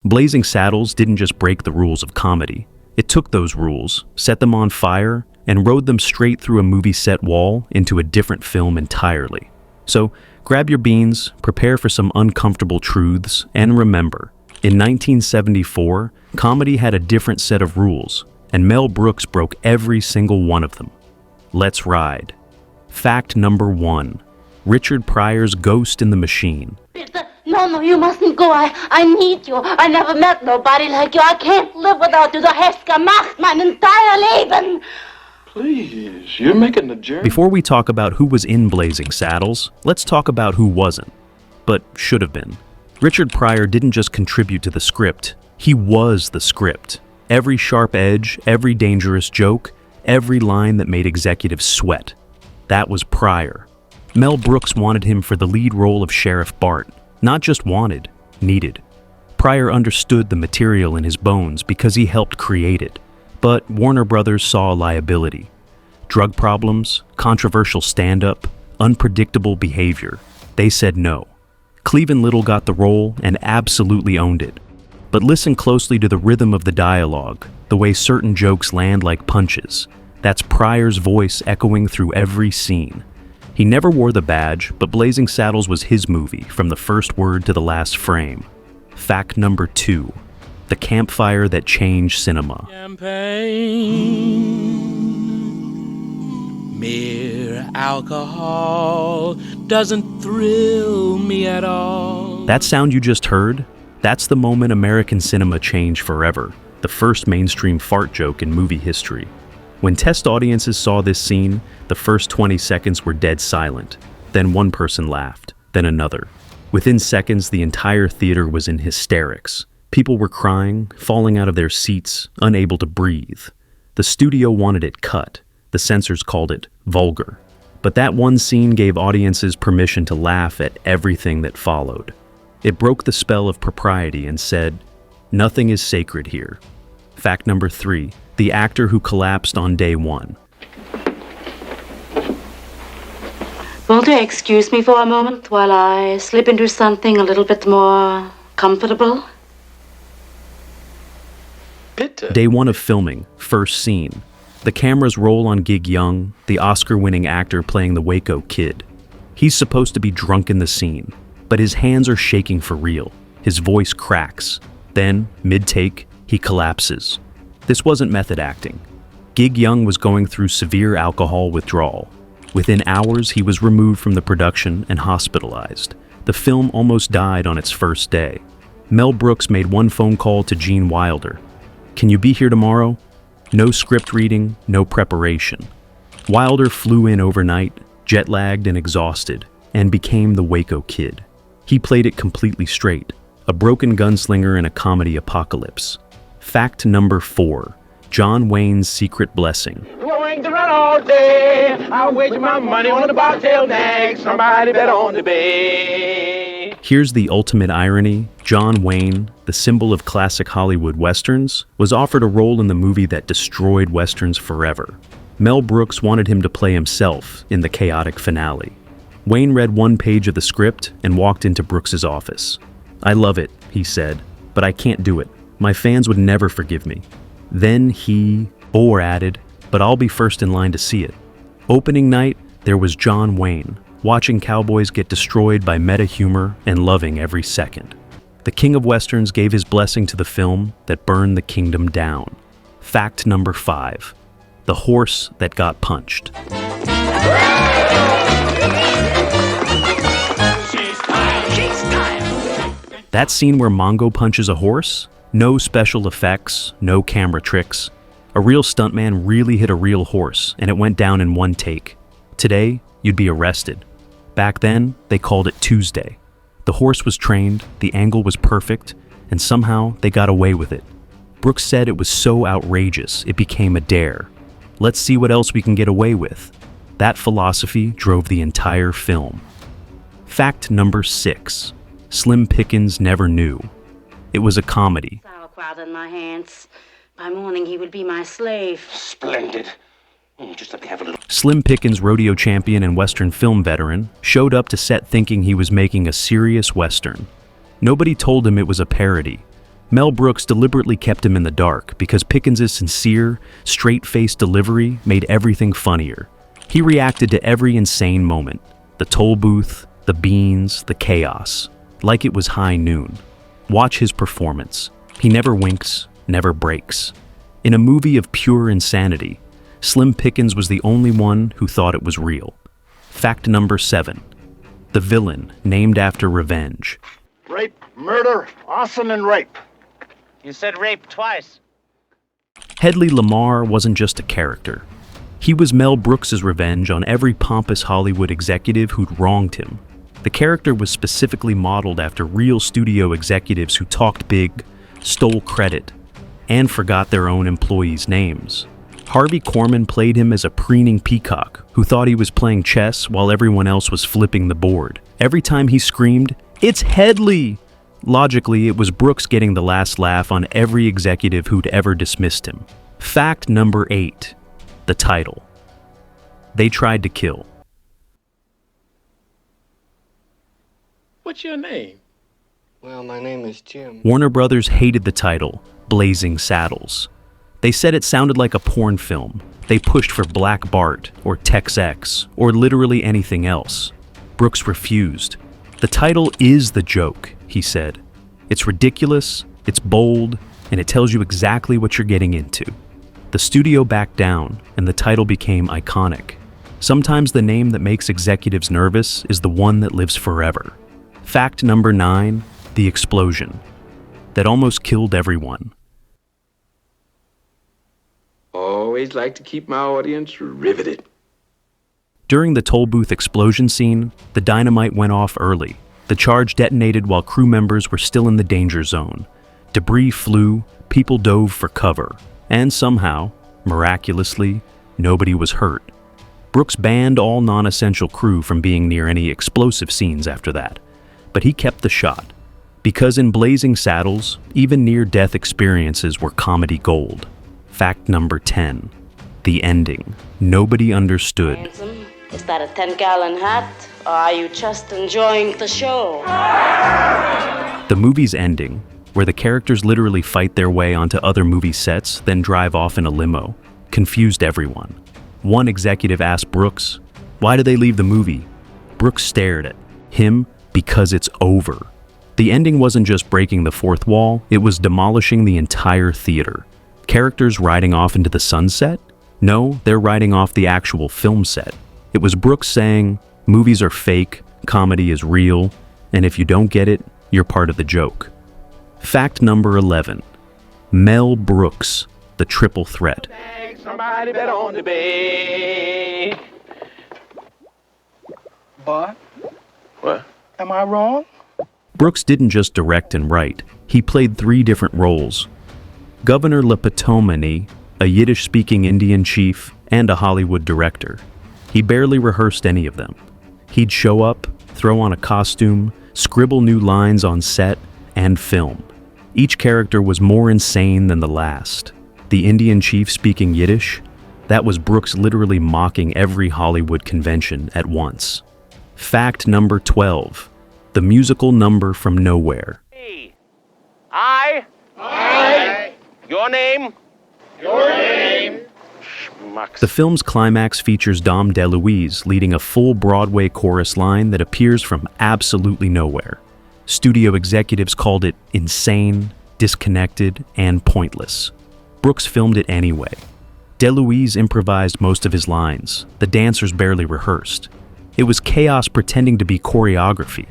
Blazing Saddles didn't just break the rules of comedy. It took those rules, set them on fire, and rode them straight through a movie set wall into a different film entirely. So, grab your beans, prepare for some uncomfortable truths, and remember, in 1974, comedy had a different set of rules, and Mel Brooks broke every single one of them. Let's ride. Fact number 1. Richard Pryor's Ghost in the Machine. No, you mustn't go. I need you. I never met nobody like you. I can't live without you. Du hast gemacht mein entire Leben. Please, you're making the journey. Before we talk about who was in Blazing Saddles, let's talk about who wasn't, but should have been. Richard Pryor didn't just contribute to the script, he was the script. Every sharp edge, every dangerous joke, every line that made executives sweat. That was Pryor. Mel Brooks wanted him for the lead role of Sheriff Bart. Not just wanted, needed. Pryor understood the material in his bones because he helped create it. But Warner Brothers saw a liability. Drug problems, controversial stand-up, unpredictable behavior. They said no. Cleavon Little got the role and absolutely owned it. But listen closely to the rhythm of the dialogue, the way certain jokes land like punches. That's Pryor's voice echoing through every scene. He never wore the badge, but Blazing Saddles was his movie, from the first word to the last frame. Fact number 2. The campfire that changed cinema. Champagne, mere alcohol doesn't thrill me at all. That sound you just heard? That's the moment American cinema changed forever. The first mainstream fart joke in movie history. When test audiences saw this scene, the first 20 seconds were dead silent. Then one person laughed, then another. Within seconds, the entire theater was in hysterics. People were crying, falling out of their seats, unable to breathe. The studio wanted it cut. The censors called it vulgar. But that one scene gave audiences permission to laugh at everything that followed. It broke the spell of propriety and said, "Nothing is sacred here." Fact number 3. The actor who collapsed on day 1. Won't you excuse me for a moment while I slip into something a little bit more comfortable? Bitte. Day 1 of filming, first scene. The cameras roll on Gig Young, the Oscar-winning actor playing the Waco Kid. He's supposed to be drunk in the scene, but his hands are shaking for real. His voice cracks. Then, mid-take, he collapses. This wasn't method acting. Gig Young was going through severe alcohol withdrawal. Within hours, he was removed from the production and hospitalized. The film almost died on its first day. Mel Brooks made one phone call to Gene Wilder. "Can you be here tomorrow?" No script reading, no preparation. Wilder flew in overnight, jet-lagged and exhausted, and became the Waco Kid. He played it completely straight, a broken gunslinger in a comedy apocalypse. Fact number 4. John Wayne's secret blessing. Going to run all day. I'll wager my money on the bobtail nag. Somebody bet on the bay. Here's the ultimate irony. John Wayne, the symbol of classic Hollywood westerns, was offered a role in the movie that destroyed westerns forever. Mel Brooks wanted him to play himself in the chaotic finale. Wayne read one page of the script and walked into Brooks's office. "I love it," he said, "but I can't do it. My fans would never forgive me." Then he added, "But I'll be first in line to see it." Opening night, there was John Wayne, watching cowboys get destroyed by meta humor and loving every second. The king of westerns gave his blessing to the film that burned the kingdom down. Fact number 5. The horse that got punched. That scene where Mongo punches a horse? No special effects, no camera tricks. A real stuntman really hit a real horse, and it went down in one take. Today, you'd be arrested. Back then, they called it Tuesday. The horse was trained, the angle was perfect, and somehow they got away with it. Brooks said it was so outrageous, it became a dare. Let's see what else we can get away with. That philosophy drove the entire film. Fact number 6. Slim Pickens never knew. It was a comedy. Sauerkraut in my hands. By morning he will be my slave. Splendid. Just let me have a little. Slim Pickens, rodeo champion and Western film veteran, showed up to set thinking he was making a serious Western. Nobody told him it was a parody. Mel Brooks deliberately kept him in the dark because Pickens' sincere, straight-faced delivery made everything funnier. He reacted to every insane moment, the toll booth, the beans, the chaos, like it was high noon. Watch his performance. He never winks, never breaks. In a movie of pure insanity, Slim Pickens was the only one who thought it was real. Fact number 7. The villain named after revenge. Rape, murder, arson, and rape. You said rape twice. Hedley Lamar wasn't just a character. He was Mel Brooks' revenge on every pompous Hollywood executive who'd wronged him. The character was specifically modeled after real studio executives who talked big, stole credit, and forgot their own employees' names. Harvey Korman played him as a preening peacock who thought he was playing chess while everyone else was flipping the board. Every time he screamed, "It's Hedley!" Logically, it was Brooks getting the last laugh on every executive who'd ever dismissed him. Fact number 8. The title. They tried to kill. What's your name? Well, my name is Jim. Warner Brothers hated the title, Blazing Saddles. They said it sounded like a porn film. They pushed for Black Bart, or Tex X, or literally anything else. Brooks refused. The title is the joke, he said. It's ridiculous, it's bold, and it tells you exactly what you're getting into. The studio backed down, and the title became iconic. Sometimes the name that makes executives nervous is the one that lives forever. Fact number 9, the explosion. That almost killed everyone. Always like to keep my audience riveted. During the toll booth explosion scene, the dynamite went off early. The charge detonated while crew members were still in the danger zone. Debris flew, people dove for cover, and somehow, miraculously, nobody was hurt. Brooks banned all non-essential crew from being near any explosive scenes after that, but he kept the shot. Because in Blazing Saddles, even near-death experiences were comedy gold. Fact number 10. The ending. Nobody understood. Handsome, is that a 10-gallon hat, or are you just enjoying the show? The movie's ending, where the characters literally fight their way onto other movie sets, then drive off in a limo, confused everyone. One executive asked Brooks, "Why did they leave the movie?" Brooks stared at him, "Because it's over." The ending wasn't just breaking the fourth wall, it was demolishing the entire theater. Characters riding off into the sunset? No, they're riding off the actual film set. It was Brooks saying, movies are fake, comedy is real, and if you don't get it, you're part of the joke. Fact number 11. Mel Brooks, the triple threat. Somebody bet on the bay. Boy, What? am I wrong? Brooks didn't just direct and write, he played 3 different roles. Governor Lepetomani, a Yiddish-speaking Indian chief, and a Hollywood director. He barely rehearsed any of them. He'd show up, throw on a costume, scribble new lines on set, and film. Each character was more insane than the last. The Indian chief speaking Yiddish? That was Brooks literally mocking every Hollywood convention at once. Fact number 12. The musical number from nowhere. I. Your name? The film's climax features Dom DeLuise leading a full Broadway chorus line that appears from absolutely nowhere. Studio executives called it insane, disconnected, and pointless. Brooks filmed it anyway. DeLuise improvised most of his lines. The dancers barely rehearsed. It was chaos pretending to be choreography.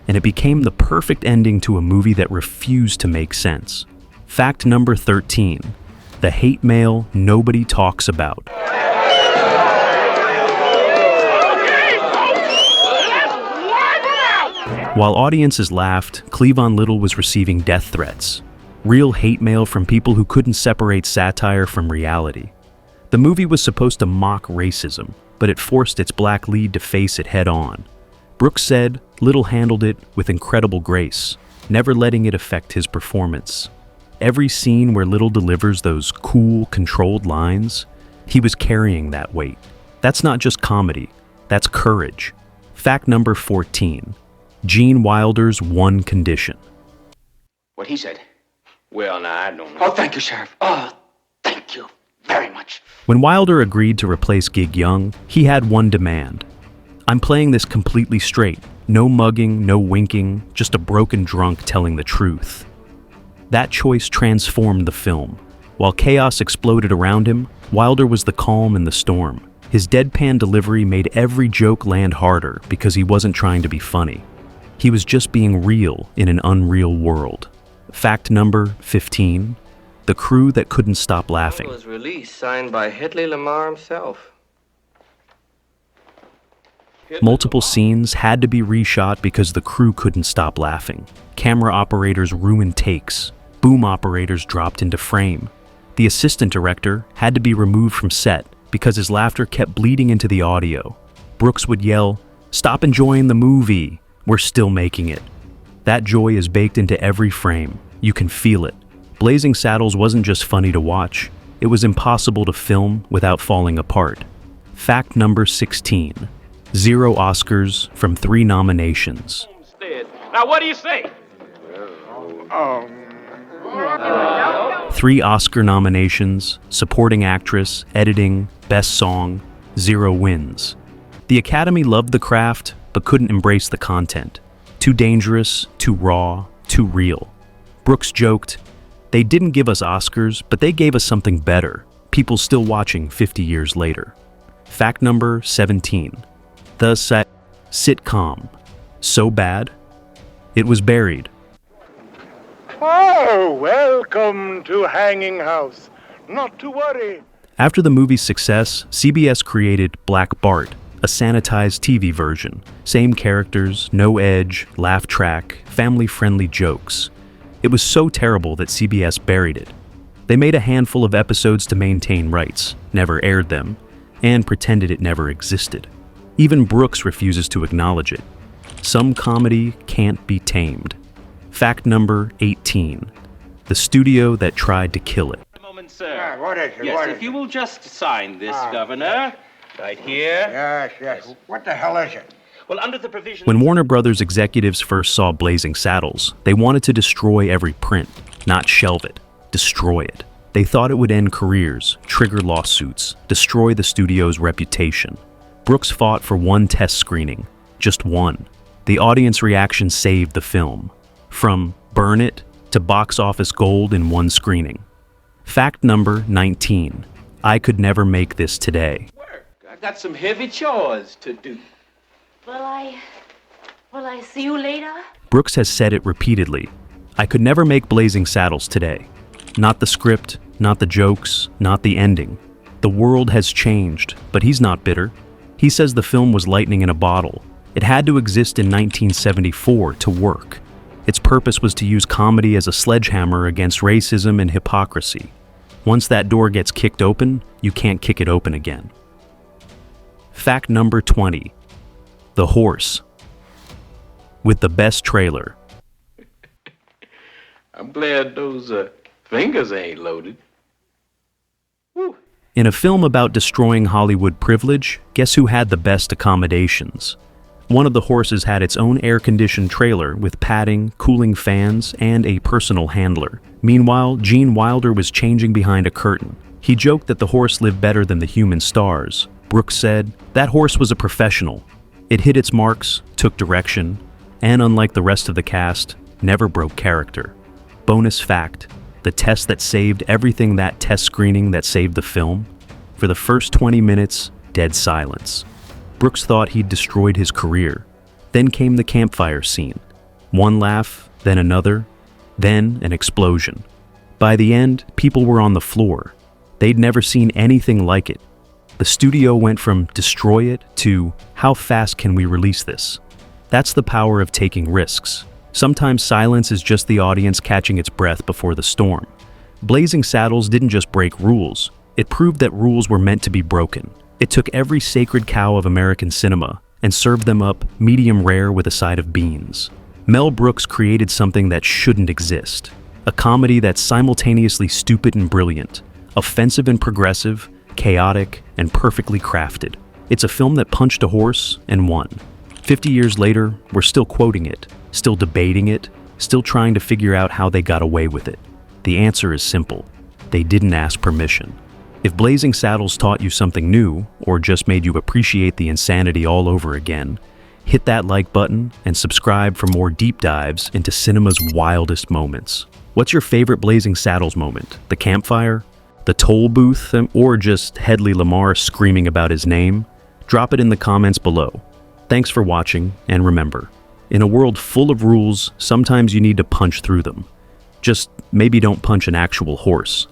And it became the perfect ending to a movie that refused to make sense. Fact number 13. The hate mail nobody talks about. While audiences laughed, Cleavon Little was receiving death threats. Real hate mail from people who couldn't separate satire from reality. The movie was supposed to mock racism, but it forced its black lead to face it head on. Brooks said Little handled it with incredible grace, never letting it affect his performance. Every scene where Little delivers those cool, controlled lines, he was carrying that weight. That's not just comedy, that's courage. Fact number 14. Gene Wilder's one condition. What he said. Well, now, I don't know. Oh, thank you, Sheriff. Oh, thank you very much. When Wilder agreed to replace Gig Young, he had one demand. I'm playing this completely straight. No mugging, no winking, just a broken drunk telling the truth. That choice transformed the film. While chaos exploded around him, Wilder was the calm in the storm. His deadpan delivery made every joke land harder because he wasn't trying to be funny. He was just being real in an unreal world. Fact number 15. The crew that couldn't stop laughing. It was released, signed by Hedley Lamar himself. Multiple scenes had to be reshot because the crew couldn't stop laughing. Camera operators ruined takes. Boom operators dropped into frame. The assistant director had to be removed from set because his laughter kept bleeding into the audio. Brooks would yell, "Stop enjoying the movie. We're still making it." That joy is baked into every frame. You can feel it. Blazing Saddles wasn't just funny to watch. It was impossible to film without falling apart. Fact number 16. 0 Oscars from 3 nominations. Now, what do you say? 3 Oscar nominations, supporting actress, editing, best song, 0 wins. The Academy loved the craft, but couldn't embrace the content. Too dangerous, too raw, too real. Brooks joked, "They didn't give us Oscars, but they gave us something better. People still watching 50 years later." Fact number 17. The sitcom. So bad, it was buried. Oh, welcome to Hanging House. Not to worry. After the movie's success, CBS created Black Bart, a sanitized TV version. Same characters, no edge, laugh track, family-friendly jokes. It was so terrible that CBS buried it. They made a handful of episodes to maintain rights, never aired them, and pretended it never existed. Even Brooks refuses to acknowledge it. Some comedy can't be tamed. Fact number 18. The studio that tried to kill it. A moment, sir. What is it? Yes, if you will just sign this, Governor, right here. Yes. What the hell is it? Well, under the provision... When Warner Brothers executives first saw Blazing Saddles, they wanted to destroy every print, not shelve it, destroy it. They thought it would end careers, trigger lawsuits, destroy the studio's reputation. Brooks fought for one test screening, just one. The audience reaction saved the film. From burn it to box office gold in one screening. Fact number 19. I could never make this today. I got some heavy chores to do. Will I see you later? Brooks has said it repeatedly. I could never make Blazing Saddles today. Not the script, not the jokes, not the ending. The world has changed, but he's not bitter. He says the film was lightning in a bottle. It had to exist in 1974 to work. Its purpose was to use comedy as a sledgehammer against racism and hypocrisy. Once that door gets kicked open, you can't kick it open again. Fact number 20. The Horse. With the best trailer. I'm glad those fingers ain't loaded. Woo. In a film about destroying Hollywood privilege, guess who had the best accommodations? One of the horses had its own air-conditioned trailer with padding, cooling fans, and a personal handler. Meanwhile, Gene Wilder was changing behind a curtain. He joked that the horse lived better than the human stars. Brooks said, "That horse was a professional. It hit its marks, took direction, and unlike the rest of the cast, never broke character." Bonus fact, the test that saved everything, that test screening that saved the film? For the first 20 minutes, dead silence. Brooks thought he'd destroyed his career. Then came the campfire scene. One laugh, then another, then an explosion. By the end, people were on the floor. They'd never seen anything like it. The studio went from destroy it to how fast can we release this? That's the power of taking risks. Sometimes silence is just the audience catching its breath before the storm. Blazing Saddles didn't just break rules. It proved that rules were meant to be broken. It took every sacred cow of American cinema and served them up medium rare with a side of beans. Mel Brooks created something that shouldn't exist. A comedy that's simultaneously stupid and brilliant, offensive and progressive, chaotic and perfectly crafted. It's a film that punched a horse and won. 50 years later, we're still quoting it, still debating it, still trying to figure out how they got away with it. The answer is simple. They didn't ask permission. If Blazing Saddles taught you something new, or just made you appreciate the insanity all over again, hit that like button and subscribe for more deep dives into cinema's wildest moments. What's your favorite Blazing Saddles moment? The campfire? The toll booth? Or just Hedley Lamar screaming about his name? Drop it in the comments below. Thanks for watching, and remember, in a world full of rules, sometimes you need to punch through them. Just maybe don't punch an actual horse.